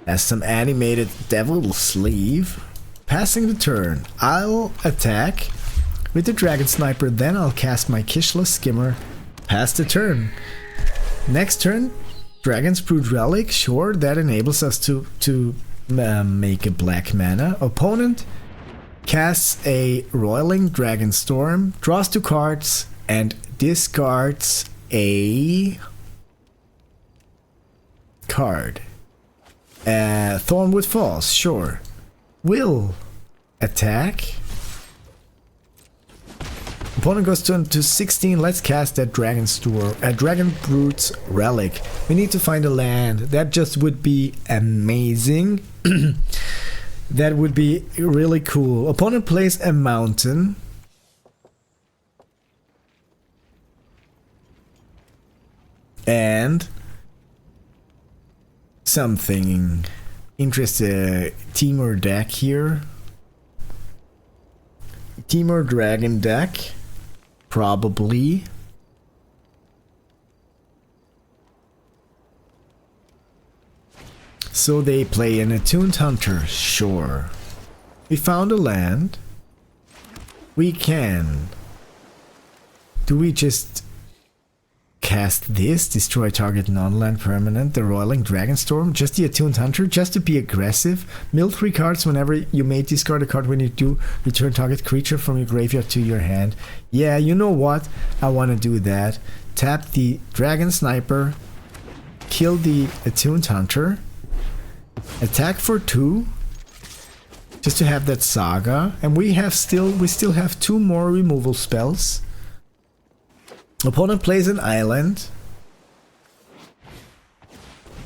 Has some animated devil sleeve. Passing the turn. I'll attack with the Dragon Sniper, then I'll cast my Kishla Skimmer. Pass the turn. Next turn, Dragon's Brood Relic. Sure, that enables us to make a black mana. Opponent casts a Roiling Dragonstorm, draws 2 cards, and discards a card. Thornwood Falls, sure. Will attack. Opponent goes to 16. Let's cast that Dragon Brood's Relic. We need to find a land. That just would be amazing. That would be really cool. Opponent plays a mountain. And something interesting. Temur deck here. Temur Dragon deck. Probably. So they play an Attuned Hunter, sure. We found a land. We can. Do we just cast this? Destroy target non-land permanent, the Roiling Dragonstorm, just the Attuned Hunter, just to be aggressive. Mill 3 cards whenever you may discard a card. When you do, return target creature from your graveyard to your hand. Yeah, you know what? I want to do that. Tap the Dragon Sniper, kill the Attuned Hunter, attack for 2, just to have that Saga, and we still have 2 more removal spells. Opponent plays an island,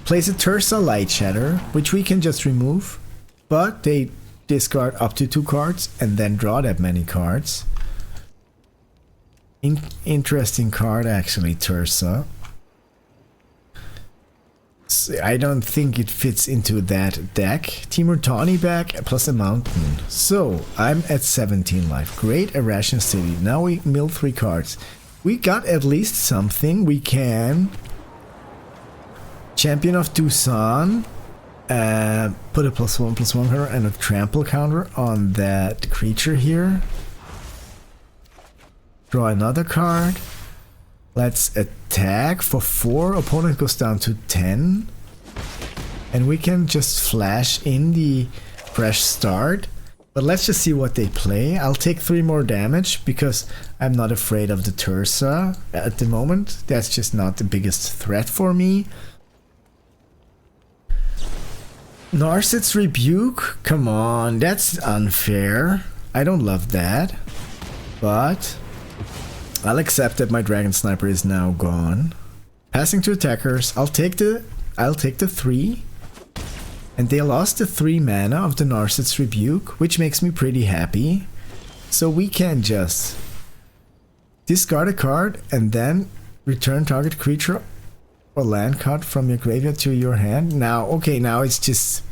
plays a Tursa Light Shatter, which we can just remove, but they discard up to 2 cards and then draw that many cards. Interesting card actually, Tursa. I don't think it fits into that deck. Temur Tawny back plus a mountain. So I'm at 17 life. Great Irrational City. Now we mill 3 cards. We got at least something. We can Champion of Tucson, put a +1/+1 counter and a trample counter on that creature here. Draw another card. Let's attack for 4. Opponent goes down to 10. And we can just flash in the fresh start. But let's just see what they play. I'll take 3 more damage because I'm not afraid of the Tursa at the moment. That's just not the biggest threat for me. Narset's Rebuke? Come on, that's unfair. I don't love that. But I'll accept that my Dragon Sniper is now gone. Passing to attackers. I'll take the 3. And they lost the 3 mana of the Narset's Rebuke, which makes me pretty happy. So we can just discard a card and then return target creature or land card from your graveyard to your hand. Now, okay, now it's just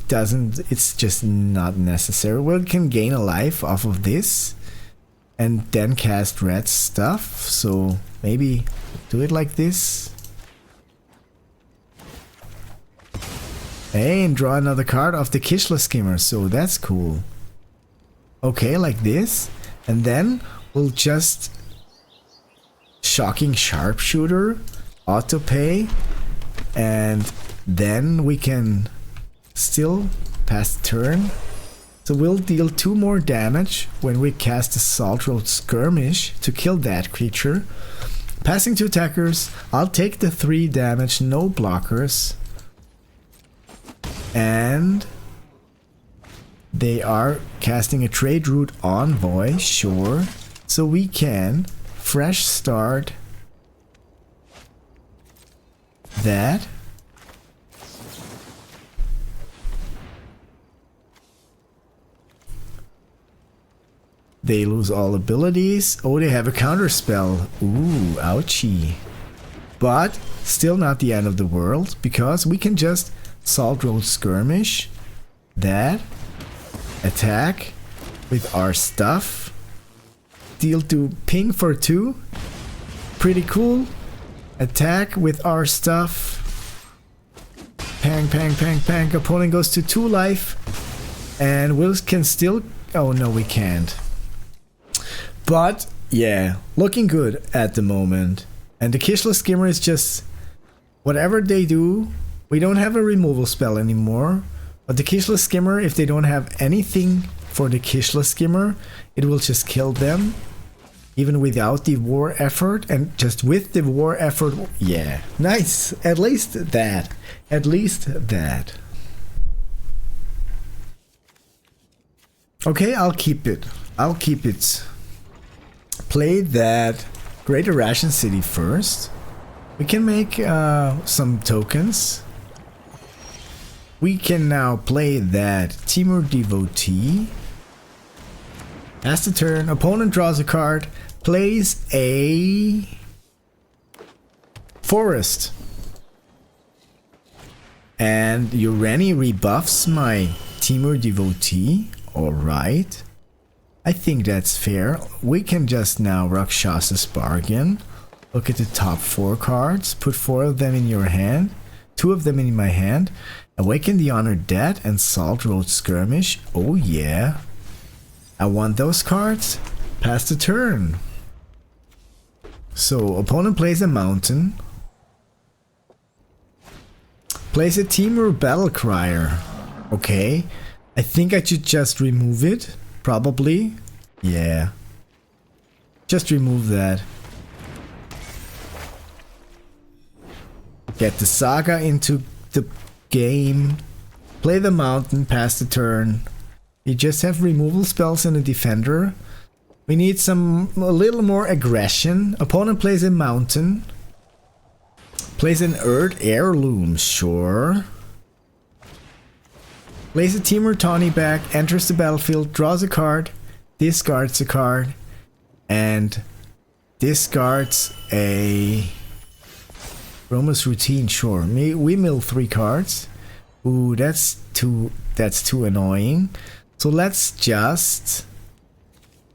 it's just not necessary. We can gain a life off of this and then cast red stuff. So maybe do it like this. Hey, and draw another card off the Kishla Skimmer, so that's cool. Okay, like this. And then we'll just Shocking Sharpshooter, auto pay, and then we can still pass the turn. So we'll deal 2 more damage when we cast a Salt Road Skirmish to kill that creature. Passing to attackers, I'll take the 3 damage, no blockers. And they are casting a Trade Route Envoy, sure. So we can fresh start that. They lose all abilities. Oh, they have a counter spell. Ooh, ouchie. But still not the end of the world, because we can just Salt Road Skirmish that, attack with our stuff, deal to ping for 2, pretty cool, attack with our stuff, pang pang pang pang, opponent goes to 2 life, and we can still, oh no we can't, but yeah, looking good at the moment. And the Kishla Skimmer is just, whatever they do, we don't have a removal spell anymore, but the Kishla Skimmer, if they don't have anything for the Kishla Skimmer, it will just kill them, even without the war effort, and just with the war effort, yeah, nice, at least that, at least that. Okay, I'll keep it, Play that Greater Ration City first. We can make some tokens. We can now play that Temur Devotee. Pass the turn, opponent draws a card, plays a forest. And Urani rebuffs my Temur Devotee. Alright. I think that's fair. We can just now Rakshas's Bargain. Look at the top 4 cards, put 4 of them in your hand, 2 of them in my hand. Awaken the Honored Dead and Salt Road Skirmish. Oh yeah. I want those cards. Pass the turn. So, opponent plays a mountain. Plays a Temur Battle Crier. Okay. I think I should just remove it. Probably. Yeah. Just remove that. Get the Saga into the game. Play the mountain, pass the turn. You just have removal spells and a defender. We need a little more aggression. Opponent plays a mountain. Plays an Earth Heirloom, sure. Plays a Temur Tawny back, enters the battlefield, draws a card, discards a card, and discards a Roma's Routine, sure. We mill 3 cards. Ooh, that's too annoying. So let's just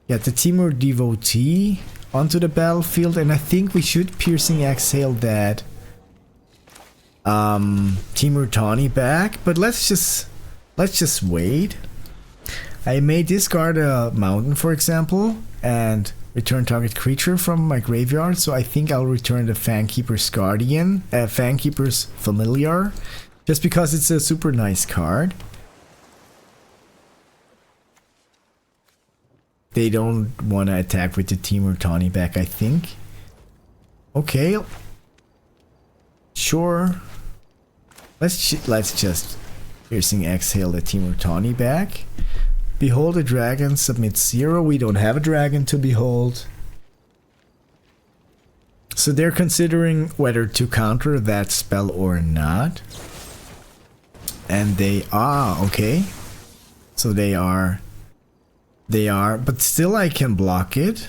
get the Temur Devotee onto the battlefield, and I think we should Piercing Exhale that Temur Tawny back, but let's just wait. I may discard a mountain, for example, and return target creature from my graveyard, so I think I'll return the Fangkeeper's Guardian, Fangkeeper's Familiar, just because it's a super nice card. They don't want to attack with the Timur Tawny back, I think. Okay. Sure. Let's just Piercing Exhale the Timur Tawny back. Behold a dragon, submit 0. We don't have a dragon to behold. So they're considering whether to counter that spell or not. And they are, okay. So they are, but still I can block it.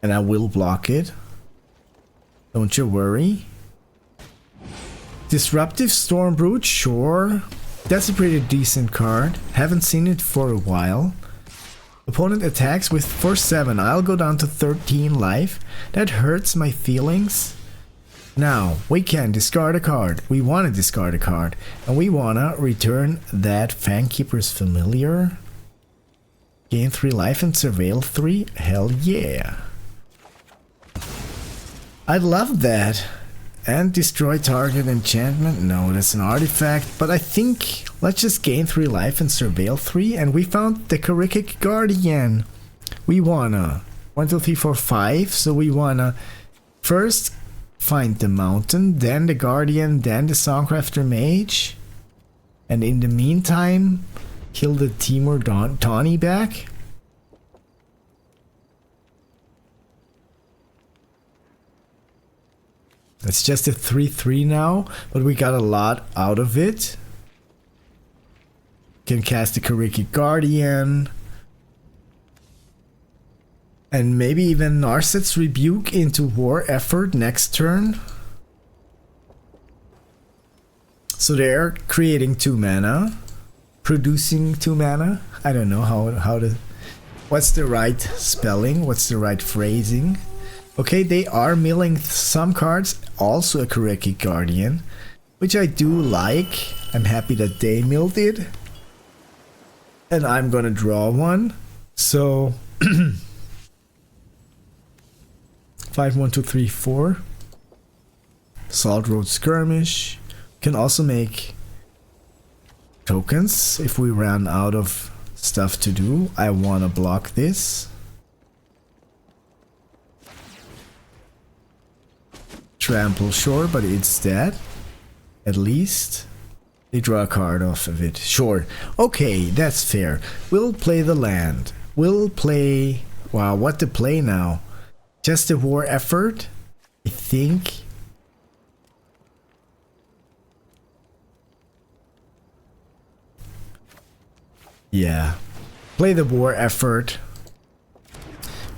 And I will block it. Don't you worry. Disruptive Stormbrood, sure. That's a pretty decent card. Haven't seen it for a while. Opponent attacks with for 7. I'll go down to 13 life. That hurts my feelings. Now, we can discard a card. We want to discard a card. And we want to return that Fangkeeper's Familiar. Gain 3 life and surveil 3. Hell yeah. I love that. And destroy target enchantment. No, that's an artifact. But I think let's just gain 3 life and surveil 3. And we found the Karikik Guardian. We wanna 1, 2, 3, 4, 5. So we wanna first find the mountain, then the Guardian, then the Songcrafter Mage. And in the meantime, kill the Timur Tawny back. It's just a 3/3 now, but we got a lot out of it. Can cast the Karikik Guardian. And maybe even Narset's Rebuke into War Effort next turn. So they're creating 2 mana. Producing 2 mana. I don't know how to... What's the right spelling? What's the right phrasing? Okay, they are milling some cards, also a Karikik Guardian, which I do like. I'm happy that they milled it. And I'm gonna draw one. So 5, 1, 2, 3, 4. Salt Road Skirmish. Can also make tokens if we run out of stuff to do. I wanna block this. Trample, sure, but it's dead. At least they draw a card off of it. Sure. Okay, that's fair. We'll play the land. We'll play... Wow, what to play now? Just a War Effort? I think. Yeah. Play the War Effort.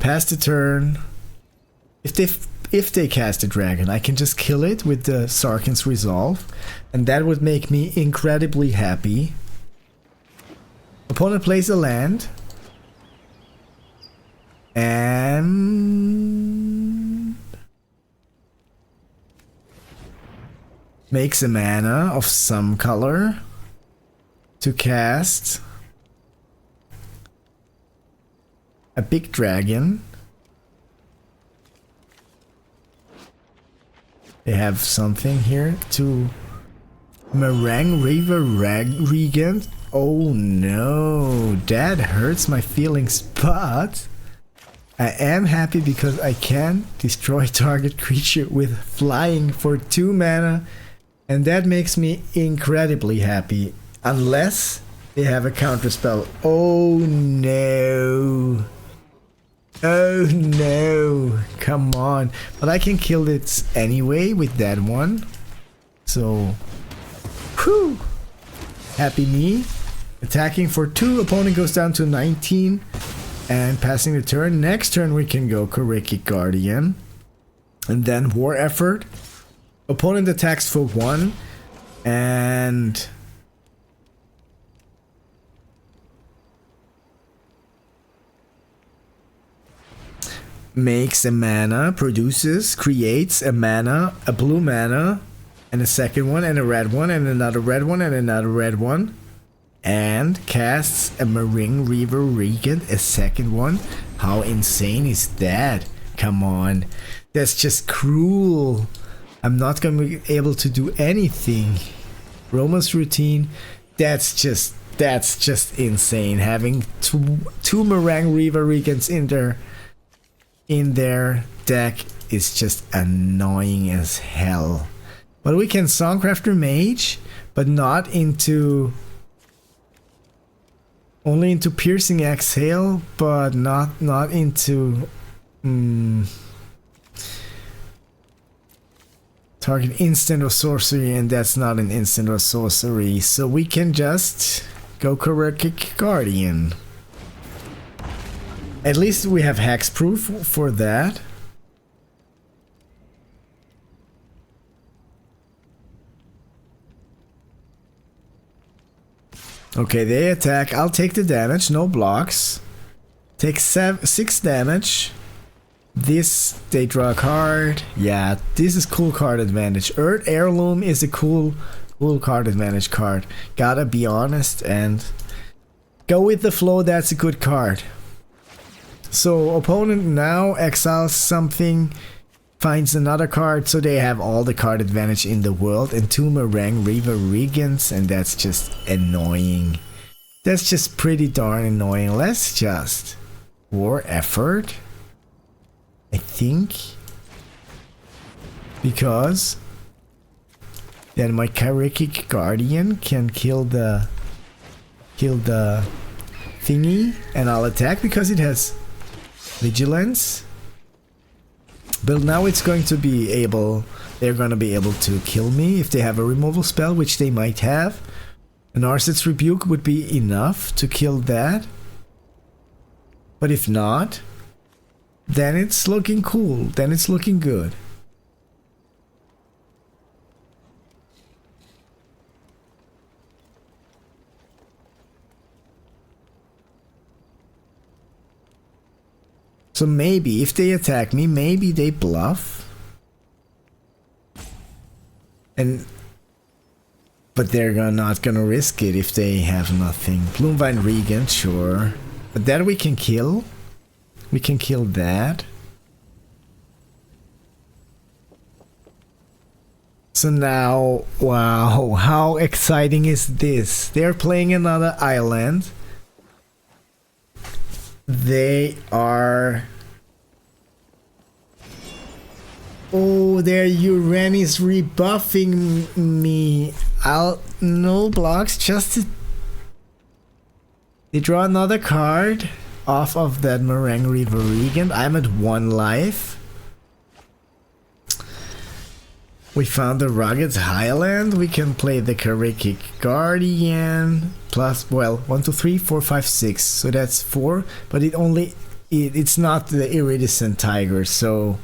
Pass the turn. If they cast a dragon, I can just kill it with the Sarkhan's Resolve, and that would make me incredibly happy. Opponent plays a land, and makes a mana of some color to cast a big dragon. They have something here to Meringue River Regent. Oh no, that hurts my feelings, but I am happy because I can destroy target creature with flying for 2 mana, and that makes me incredibly happy. Unless they have a counterspell. Oh no. Oh no, come on. But I can kill it anyway with that one. So, whew. Happy me. Attacking for 2, opponent goes down to 19. And passing the turn. Next turn we can go Karikik Guardian. And then War Effort. Opponent attacks for 1. And... makes a mana, produces, creates a mana, a blue mana, and a second one, and a red one, and another red one, and another red one, and casts a Meringue River Regent, a second one. How insane is that? Come on, that's just cruel. I'm not gonna be able to do anything. Roma's Routine, that's just That's just insane. Having two Meringue Reaver Regents in their deck is just annoying as hell. But we can Songcrafter Mage, but not into... Only into Piercing Exhale, but not into... target instant or sorcery, and that's not an instant or sorcery. So we can just go Karikik Guardian. At least we have hexproof for that. Okay, they attack. I'll take the damage, no blocks. Take 6 damage. This, they draw a card. Yeah, this is cool card advantage. Earth Heirloom is a cool card advantage card. Gotta be honest and go with the flow, that's a good card. So opponent now exiles something, finds another card, so they have all the card advantage in the world, and 2 Meringue Reaver Regents, and that's just annoying. That's just pretty darn annoying. Let's just War Effort, I think, because then my Karikik Guardian can kill the thingy, and I'll attack because it has vigilance. But now it's going to be able, they're gonna be able to kill me if they have a removal spell, which they might have. An Arset's Rebuke would be enough to kill that. But if not, then it's looking cool, then it's looking good. So maybe if they attack me, maybe they bluff. But they're not gonna risk it if they have nothing. Bloomvine Regent, sure. But that we can kill. We can kill that. So now, wow, how exciting is this? They're playing another island. They are... Oh, their Uranus rebuffing me. No blocks, just to... They draw another card off of that Meringue Reaver Regent. I'm at 1 life. We found the Rugged Highland. We can play the Karikik Guardian. Plus, well, 1, 2, 3, 4, 5, 6. So that's 4. But it's not the Iridescent Tiger, so...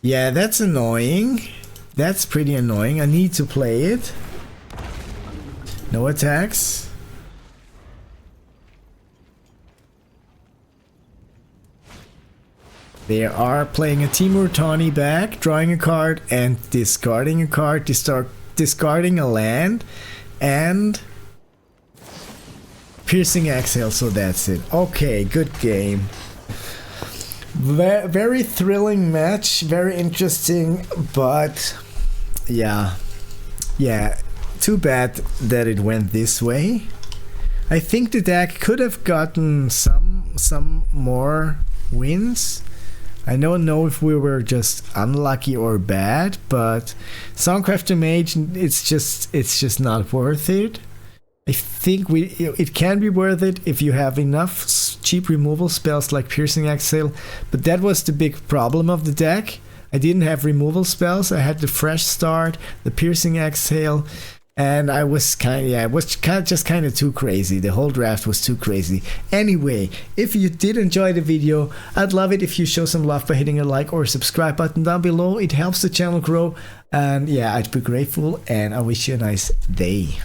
Yeah, that's annoying. That's pretty annoying. I need to play it. No attacks. They are playing a Timur Tawny back, drawing a card and discarding a card, discarding a land, and Piercing Exhale, so that's it. Okay, good game. Very thrilling match, very interesting, but yeah, too bad that it went this way. I think the deck could have gotten some more wins. I don't know if we were just unlucky or bad, but Songcrafter Mage, it's just not worth it. I think it can be worth it if you have enough cheap removal spells like Piercing Exhale, but that was the big problem of the deck. I didn't have removal spells. I had the Fresh Start, the Piercing Exhale, and I was kind of too crazy. The whole draft was too crazy. Anyway, if you did enjoy the video, I'd love it if you show some love by hitting a like or subscribe button down below. It helps the channel grow, and yeah, I'd be grateful, and I wish you a nice day.